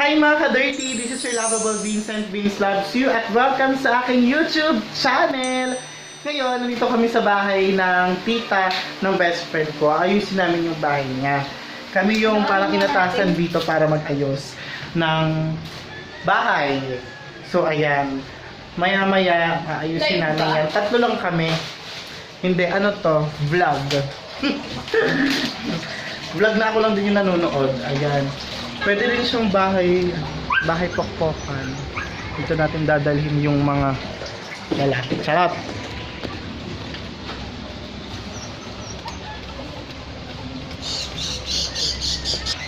Hi mga ka-dirty! This is your lovable Vincent Vince Loves You at welcome sa aking YouTube channel! Ngayon, nandito kami sa bahay ng tita ng best friend ko. Ayusin namin yung bahay niya. Kami yung parang kinatasan dito para mag-ayos ng bahay. So, ayan. Maya-maya, ayusin namin yan. Tatlo lang kami. Hindi, ano to? Vlog. Vlog na ako lang din yung nanonood. Ayan. Pwede rin siyang bahay pokpokan. Dito natin dadalhin yung mga lalaki. Charot!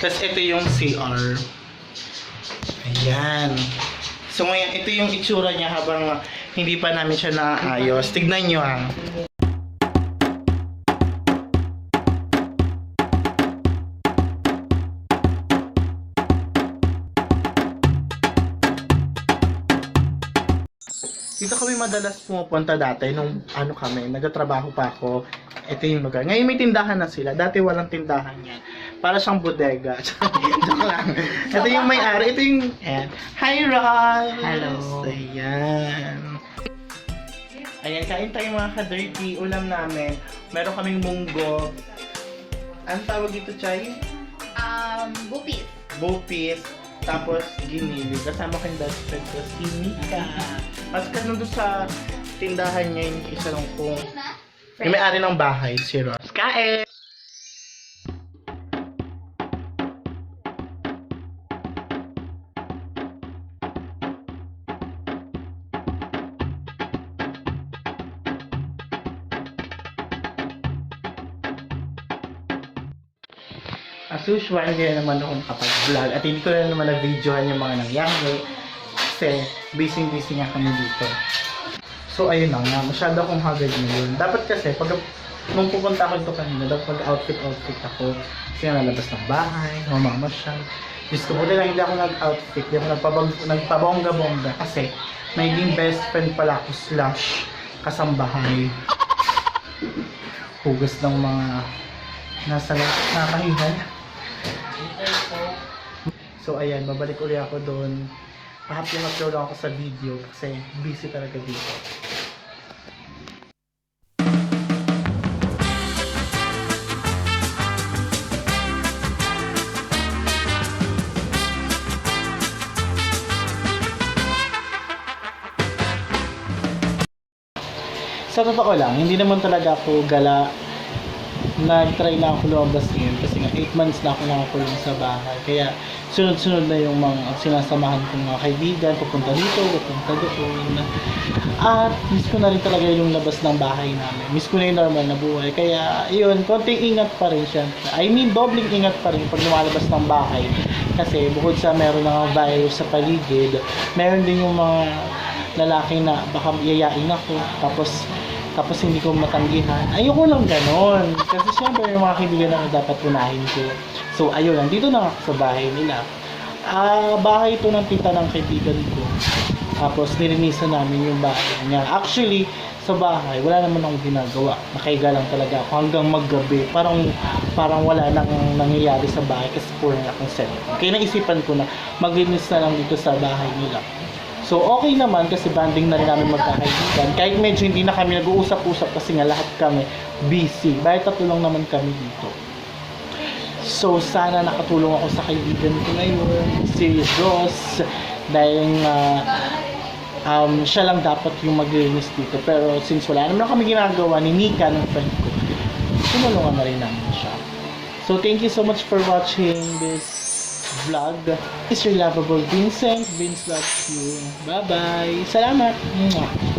Tapos ito yung CR. Ayan. So ngayon, ito yung itsura niya habang hindi pa namin siya naayos. Tignan nyo ha. Dito kami madalas pumupunta dati nung ano kami, nagtatrabaho pa ako. Ito yung lugar. Ngayon may tindahan na sila. Dati walang tindahan yan. Para siyang bodega. Joke lang. Ito yung may-ari. Ito yung... Ayan. Hi, Ross! Hello. Ayan. Ayan, kain tayo mga ka-dirty. Ulam namin. Meron kaming munggo. Anong tawag dito, Chay? Bupis. Bupis. Tapos giniling. Kasama ko yung best friend ko, si Mika. Mas ka nandun sa tindahan niya yung isa lang kung... Yung may-ari ng bahay, si Ross. Kain! As usual, hindi na naman ako nakapag-vlog at hindi ko na naman na-videohan yung mga nangyari kasi busy-busy nga kami dito. So ayun na nga, masyado akong haggard ngayon. Dapat kasi, nung pupunta ako dito kanina, dapat mag-outfit ako kasi nalabas ng bahay, namamasyal. Diyos ko, buti lang hindi ako nag-outfit, hindi ako nagpabongga-bongga kasi naging best friend pala ako / kasambahay. Hugas ng mga nasa nakahihan. So ayan, babalik ulit ako doon. Upload lang ako sa video kasi busy talaga dito. Sa totoo lang, hindi naman talaga ako gala. Nag-try na ako lumabas ngayon kasi nga 8 months na ako nakakulong sa bahay. Kaya sunod-sunod na yung mga sinasamahan kong mga kaibigan, pupunta dito, pupunta doon. At miss ko na rin talaga yung labas ng bahay namin. Miss ko na yung normal na buhay. Kaya yun, konting ingat pa rin siya. I mean, dobling ingat pa rin pag lumalabas ng bahay. Kasi bukod sa meron ng virus sa paligid, meron din yung mga lalaki na baka yayain ako. Tapos hindi ko matanggihan. Ayoko lang ganon. Kasi syempre yung mga kaibigan na dapat punahin ko. So ayun, nandito na ako sa bahay nila. Bahay ito ng tita ng kaibigan ko. Tapos nilinisan namin yung bahay niya. Actually, sa bahay, wala naman akong ginagawa. Nakahiga lang talaga ako hanggang maggabi. Parang wala nang nangyayari sa bahay kasi puro na akong set. Kaya naisipan ko na maglinis na lang dito sa bahay nila. So, okay naman kasi banding na rin namin magkakaibigan. Kahit medyo hindi na kami nag-uusap-usap kasi nga lahat kami busy. Bahit tatlo lang naman kami dito. So, sana nakatulong ako sa kaibigan ko ngayon, si Ross. Dahil siya lang dapat yung maglinis dito. Pero since wala naman kami ginagawa ni Mika, ng friend ko, tumulungan na rin namin siya. So, thank you so much for watching this vlog. It's your lovable Vincent. Vince loves you. Bye-bye. Salamat. Mwah.